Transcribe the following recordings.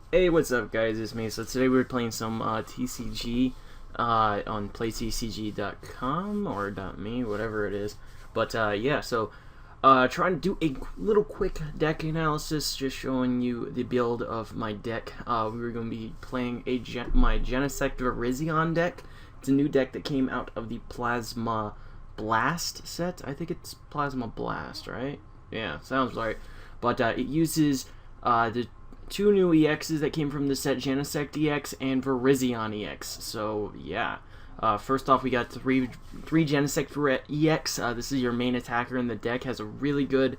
Hey, what's up, guys? It's me. So today we're playing some TCG on playtcg.com or .me, whatever it is. But yeah, so trying to do a little quick deck analysis, just showing you the build of my deck. We were going to be playing my Genesect Virizion deck. It's a new deck that came out of the Plasma Blast set. I think it's Plasma Blast, right? Yeah, sounds right. But it uses the two new EXs that came from the set, Genesect EX and Virizion EX. So yeah, first off we got three Genesect for EX. This is your main attacker in the deck. Has a really good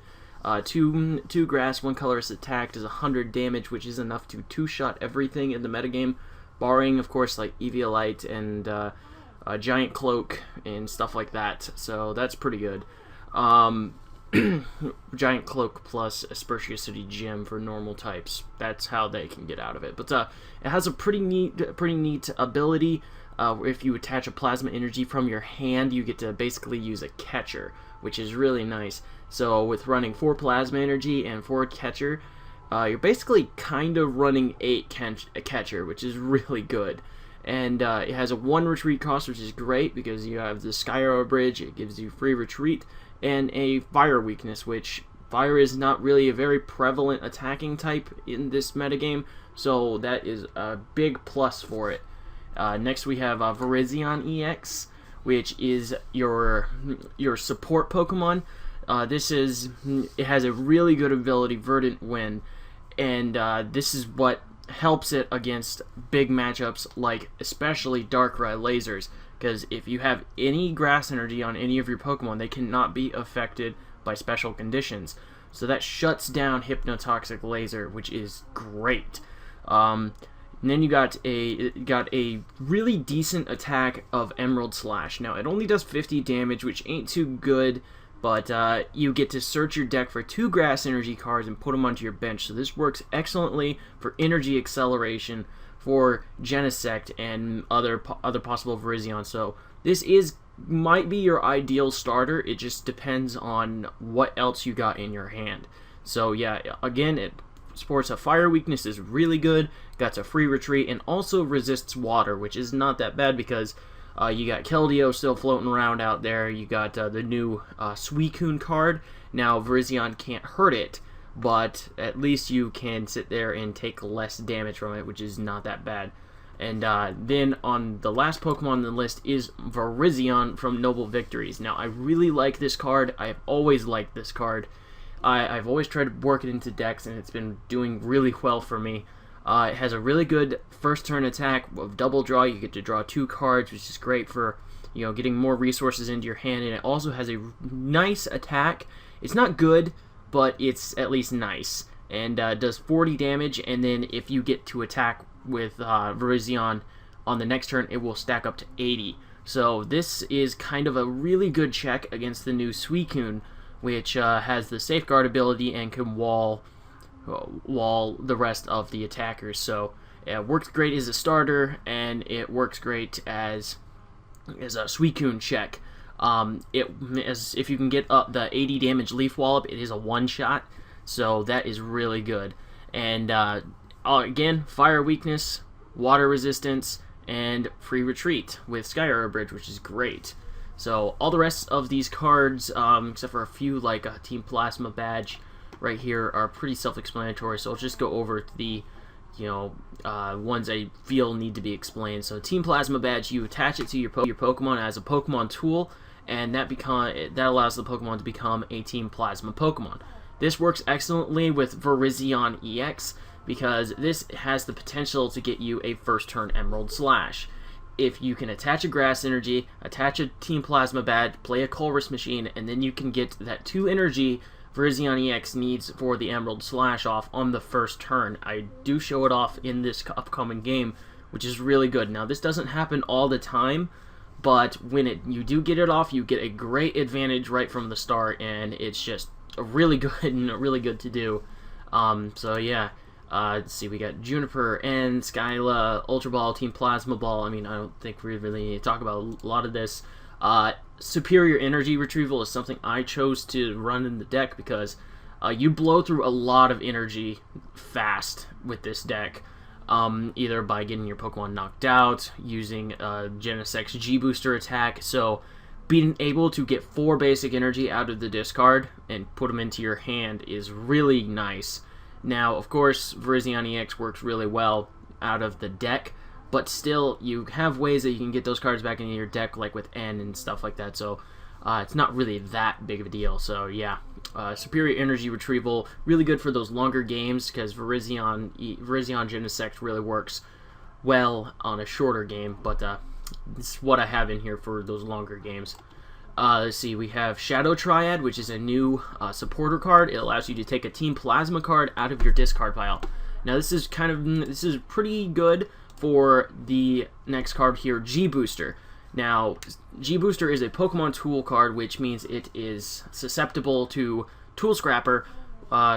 two grass, one colorless attack. Does 100 damage, which is enough to two-shot everything in the metagame, barring of course like Eviolite and Giant Cloak and stuff like that. So that's pretty good. Giant Cloak plus Aspertia City Gem for normal types. That's how they can get out of it. But it has a pretty neat ability. If you attach a plasma energy from your hand, you get to basically use a catcher, which is really nice. So with running 4 plasma energy and 4 catcher, you're basically kind of running 8 catcher, which is really good. And it has a 1 retreat cost, which is great because you have the Skyro Bridge. It gives you free retreat. And a fire weakness, which fire is not really a very prevalent attacking type in this metagame, so that is a big plus for it. Next we have Virizion EX, which is your support Pokemon. It has a really good ability, Verdant Wind, and this is what helps it against big matchups like especially Darkrai lasers. Because if you have any grass energy on any of your Pokemon, they cannot be affected by special conditions. So that shuts down Hypnotoxic Laser, which is great. And then you got a really decent attack of Emerald Slash. Now it only does 50 damage, which ain't too good, but you get to search your deck for 2 grass energy cards and put them onto your bench. So this works excellently for energy acceleration for Genesect and other possible Virizion. So this might be your ideal starter. It just depends on what else you got in your hand. So yeah, again, it supports a fire weakness, is really good. Got a free retreat and also resists water, which is not that bad because you got Keldeo still floating around out there. You got the new Suicune card. Now Virizion can't hurt it, but at least you can sit there and take less damage from it, which is not that bad. And then on the last Pokemon on the list is Virizion from Noble Victories. Now I really like this card. I've always liked this card. I've always tried to work it into decks, and it's been doing really well for me. It has a really good first turn attack of double draw. You get to draw 2 cards, which is great for getting more resources into your hand. And it also has a nice attack. It's not good, but it's at least nice, and does 40 damage, and then if you get to attack with Virizion on the next turn, it will stack up to 80. So this is kind of a really good check against the new Suicune, which has the Safeguard ability and can wall the rest of the attackers. So it works great as a starter, and it works great as a Suicune check. If you can get up the 80 damage Leaf Wallop, it is a one-shot, so that is really good. And again, fire weakness, water resistance, and free retreat with Skyro Bridge, which is great. So all the rest of these cards, except for a few like a Team Plasma badge right here, are pretty self-explanatory. So I'll just go over the ones I feel need to be explained. So Team Plasma badge, you attach it to your Pokemon as a Pokemon tool, and that allows the Pokemon to become a Team Plasma Pokemon. This works excellently with Virizion EX because this has the potential to get you a first turn Emerald Slash. If you can attach a Grass Energy, attach a Team Plasma badge, play a Colress Machine, and then you can get that 2 energy Virizion EX needs for the Emerald Slash off on the first turn. I do show it off in this upcoming game, which is really good. Now this doesn't happen all the time, but when you do get it off, you get a great advantage right from the start, and it's just really good and really good to do. So yeah, let's see, we got Juniper and Skyla, Ultra Ball, Team Plasma Ball. I mean, I don't think we really need to talk about a lot of this. Superior Energy Retrieval is something I chose to run in the deck because you blow through a lot of energy fast with this deck. either by getting your Pokemon knocked out, using Genesect's G-Booster attack. So being able to get 4 basic energy out of the discard and put them into your hand is really nice. Now, of course, Virizion EX works really well out of the deck, but still, you have ways that you can get those cards back into your deck, like with N and stuff like that, so it's not really that big of a deal. So yeah, superior energy retrieval, really good for those longer games, because Virizion Genesect really works well on a shorter game, but this is what I have in here for those longer games. Let's see, we have Shadow Triad, which is a new supporter card. It allows you to take a Team Plasma card out of your discard pile. Now this is pretty good for the next card here, G-Booster. Now, G-Booster is a Pokemon tool card, which means it is susceptible to Tool Scrapper.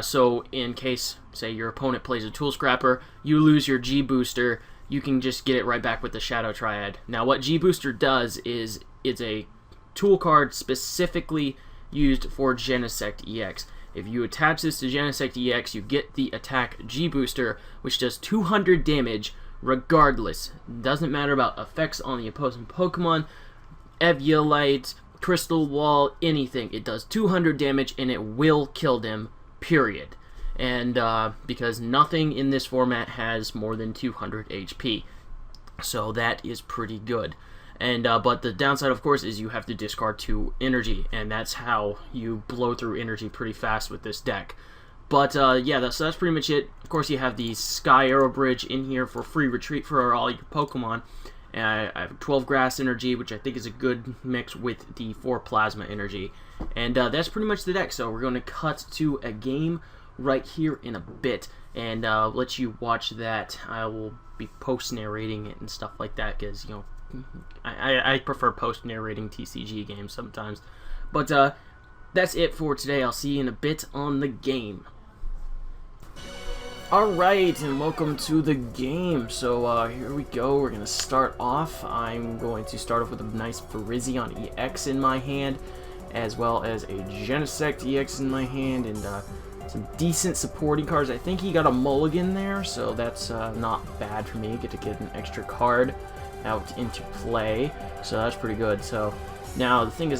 So in case, say, your opponent plays a Tool Scrapper, you lose your G-Booster, you can just get it right back with the Shadow Triad. Now, what G-Booster does is it's a tool card specifically used for Genesect EX. If you attach this to Genesect EX, you get the attack G-Booster, which does 200 damage regardless. Doesn't matter about effects on the opposing Pokemon, Eviolite, Crystal Wall, anything. It does 200 damage and it will kill them, period. And because nothing in this format has more than 200 HP. So that is pretty good. And but the downside, of course, is you have to discard 2 energy, and that's how you blow through energy pretty fast with this deck. But yeah, so that's pretty much it. Of course, you have the Sky Arrow Bridge in here for free retreat for all your Pokemon. And I have 12 Grass Energy, which I think is a good mix with the 4 Plasma Energy. And that's pretty much the deck. So we're going to cut to a game right here in a bit, and let you watch that. I will be post-narrating it and stuff like that, because, you know, I prefer post-narrating TCG games sometimes. But that's it for today. I'll see you in a bit on the game. Alright, and welcome to the game. So here we go. We're going to start off. I'm going to start off with a nice Virizion EX in my hand, as well as a Genesect EX in my hand, and some decent supporting cards. I think he got a mulligan there, so that's not bad for me. Get to get an extra card out into play, so that's pretty good. So now the thing is,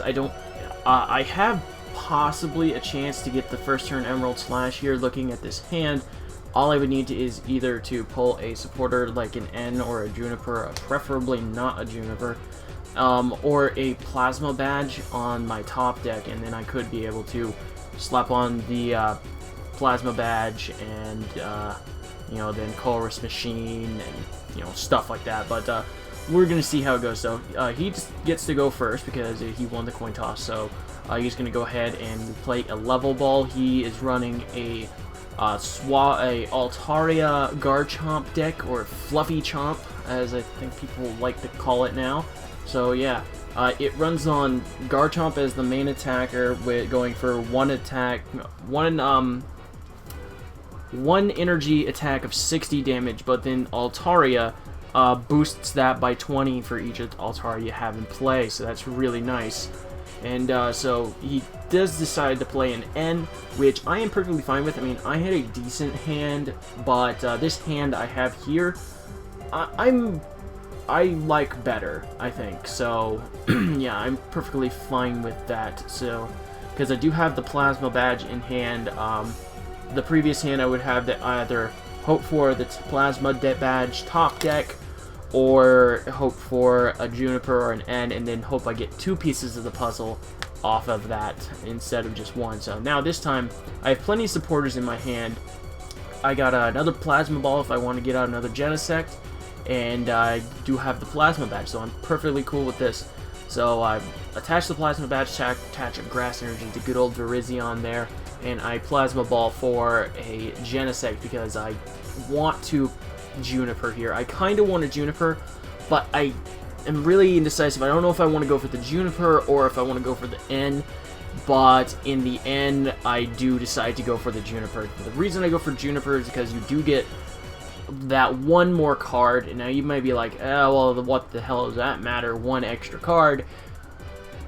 I have possibly a chance to get the first turn Emerald Slash here. Looking at this hand, all I would need is either to pull a supporter like an N or a Juniper, preferably not a Juniper, or a Plasma Badge on my top deck, and then I could be able to slap on the Plasma Badge and you know, then Colress Machine and, you know, stuff like that. But we're gonna see how it goes. So he just gets to go first because he won the coin toss. So he's gonna go ahead and play a level ball. He is running a Altaria Garchomp deck, or Fluffy Chomp, as I think people like to call it now. So yeah, it runs on Garchomp as the main attacker, with going for one energy attack of 60 damage, but then Altaria boosts that by 20 for each Altaria you have in play, so that's really nice. And so he does decide to play an N, which I am perfectly fine with. I mean, I had a decent hand, but this hand I have here, I like better, I think. So yeah, I'm perfectly fine with that. So because I do have the Plasma Badge in hand. The previous hand I would have that either hope for the Plasma Badge top deck, or hope for a Juniper or an N, and then hope I get 2 pieces of the puzzle off of that instead of just 1. So now this time I have plenty of supporters in my hand. I got another Plasma Ball if I want to get out another Genesect, and I do have the Plasma Badge, so I'm perfectly cool with this. So I attach the Plasma Badge, attach a Grass Energy to good old Virizion there, and I Plasma Ball for a Genesect because I want to Juniper here. I kind of want a Juniper, but I am really indecisive. I don't know if I want to go for the Juniper or if I want to go for the N, but in the end, I do decide to go for the Juniper. The reason I go for Juniper is because you do get that 1 more card, and now you might be like, oh, well, what the hell does that matter? 1 extra card.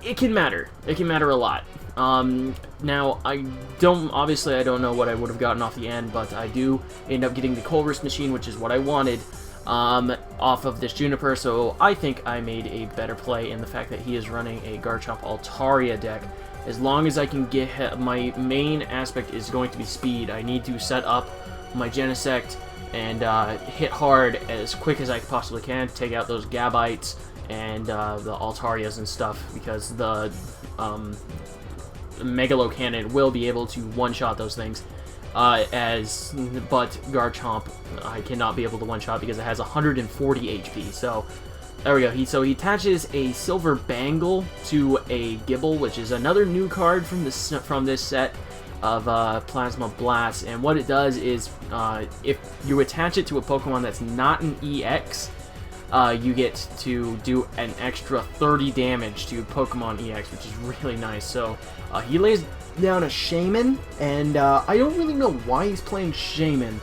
it can matter. It can matter a lot. Now, obviously I don't know what I would have gotten off the end, but I do end up getting the Colress machine, which is what I wanted, off of this Juniper, so I think I made a better play in the fact that he is running a Garchomp Altaria deck. As long as I can get, my main aspect is going to be speed. I need to set up my Genesect and hit hard as quick as I possibly can to take out those Gabites and the Altarias and stuff, because the Megalo Cannon will be able to one-shot those things, but Garchomp I cannot be able to one-shot because it has 140 HP, so there we go. So he attaches a Silver Bangle to a Gible, which is another new card from this set of Plasma Blast, and what it does is, if you attach it to a Pokemon that's not an EX, you get to do an extra 30 damage to Pokemon EX, which is really nice. So he lays down a Shaman, and I don't really know why he's playing Shaman.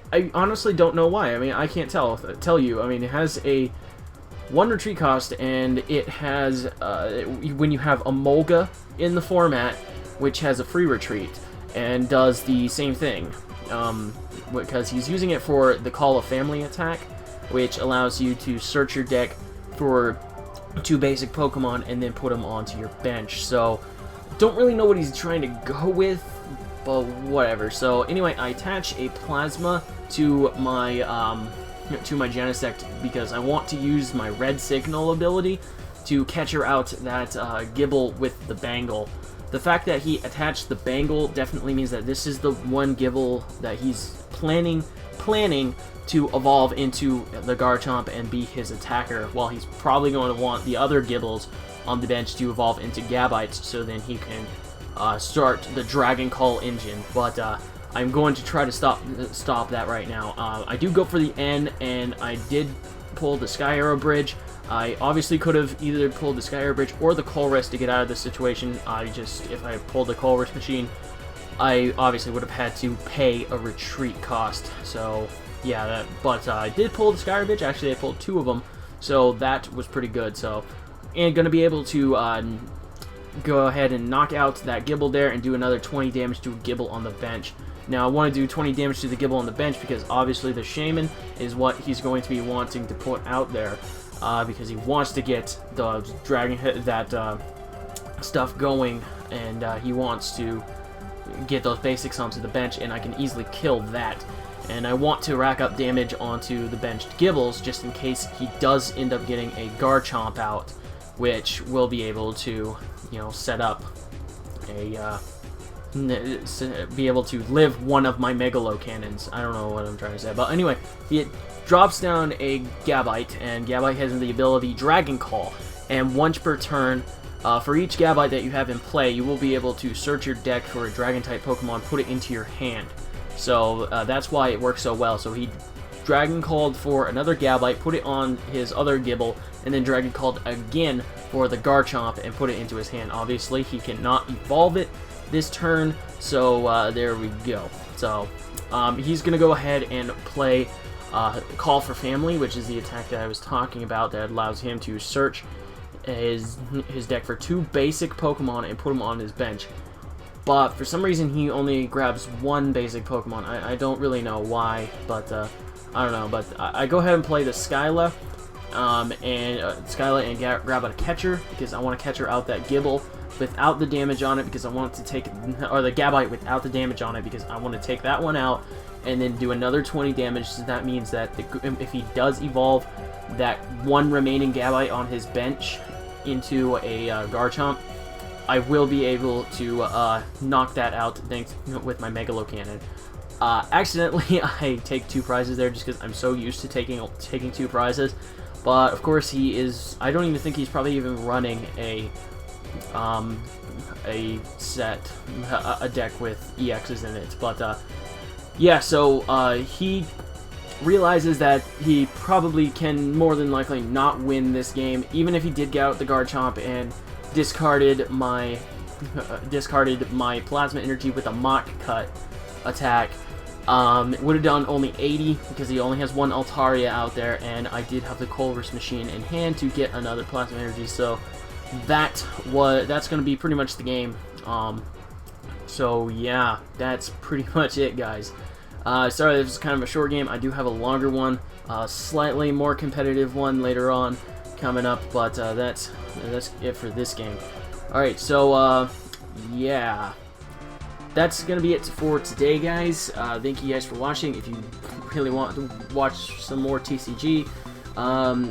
I honestly don't know why. I mean, I can't tell you. I mean, it has a 1 retreat cost, and it has, when you have Emolga in the format, which has a free retreat, and does the same thing, because he's using it for the Call of Family attack, which allows you to search your deck for 2 basic Pokemon and then put them onto your bench. So, don't really know what he's trying to go with, but whatever. So, anyway, I attach a Plasma to my Genesect because I want to use my Red Signal ability to catcher out that Gible with the Bangle. The fact that he attached the Bangle definitely means that this is the one Gible that he's planning to evolve into the Garchomp and be his attacker, while he's probably going to want the other Gibbles on the bench to evolve into Gabites, so then he can start the Dragon Call engine. But I'm going to try to stop that right now. I do go for the N, and I did pull the Sky Arrow Bridge. I obviously could have either pulled the Sky Arrow Bridge or the Colress to get out of this situation. If I pulled the Colress machine, I obviously would have had to pay a retreat cost. So yeah, but I did pull the Sky Arrow Bridge. Actually, I pulled 2 of them, so that was pretty good. So, and going to be able to go ahead and knock out that Gible there and do another 20 damage to a Gible on the bench. Now, I want to do 20 damage to the Gible on the bench because obviously the Shaman is what he's going to be wanting to put out there, because he wants to get the Dragon stuff going, and he wants to get those basics onto the bench, and I can easily kill that. And I want to rack up damage onto the benched Gibbles just in case he does end up getting a Garchomp out, which will be able to, set up a be able to live one of my Megalo Cannons. I don't know what I'm trying to say, but anyway, it drops down a Gabite, and Gabite has the ability Dragon Call, and once per turn, for each Gabite that you have in play, you will be able to search your deck for a Dragon-type Pokemon, put it into your hand. So that's why it works so well. So he Dragon Called for another Gabite, put it on his other Gible, and then Dragon Called again for the Garchomp and put it into his hand. Obviously, he cannot evolve it this turn, so there we go. So he's going to go ahead and play Call for Family, which is the attack that I was talking about that allows him to search his deck for 2 basic Pokemon and put them on his bench. But for some reason he only grabs 1 basic Pokemon. I don't really know why, but I don't know. But I go ahead and play the Skyla, and grab a catcher because I want to catcher out that Gible without the damage on it, because I want to take, or the Gabite without the damage on it, because I want to take that one out and then do another 20 damage. So that means that if he does evolve that 1 remaining Gabite on his bench into a Garchomp, I will be able to knock that out thanks with my Megalo Cannon. Accidentally, I take 2 prizes there just because I'm so used to taking 2 prizes. But of course, he is. I don't even think he's probably even running a deck with EXs in it. But yeah, so he realizes that he probably can more than likely not win this game, even if he did get out the Garchomp and discarded my Plasma Energy with a Mach Cut attack. Would have done only 80 because he only has one Altaria out there, and I did have the Culver's machine in hand to get another Plasma Energy, so that's going to be pretty much the game. So yeah, that's pretty much it, guys. Sorry, this is kind of a short game. I do have a longer one, slightly more competitive one later on coming up, but that's it for this game. Alright, so yeah, that's gonna be it for today, guys. Thank you guys for watching. If you really want to watch some more TCG,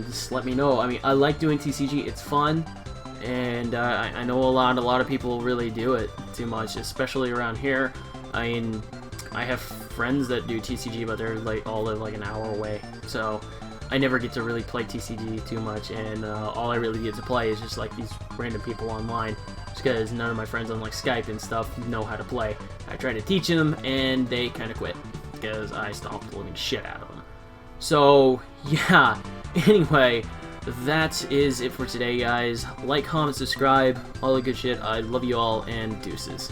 just let me know. I mean, I like doing TCG, it's fun, and I know a lot of people really do it too much, especially around here. I mean, I have friends that do TCG, but they're like all live like an hour away, so I never get to really play TCG too much, and all I really get to play is just like these random people online, just because none of my friends on like Skype and stuff know how to play. I try to teach them, and they kind of quit because I stomped the living shit out of them. So yeah, anyway, that is it for today, guys. Like, comment, subscribe, all the good shit. I love you all, and deuces.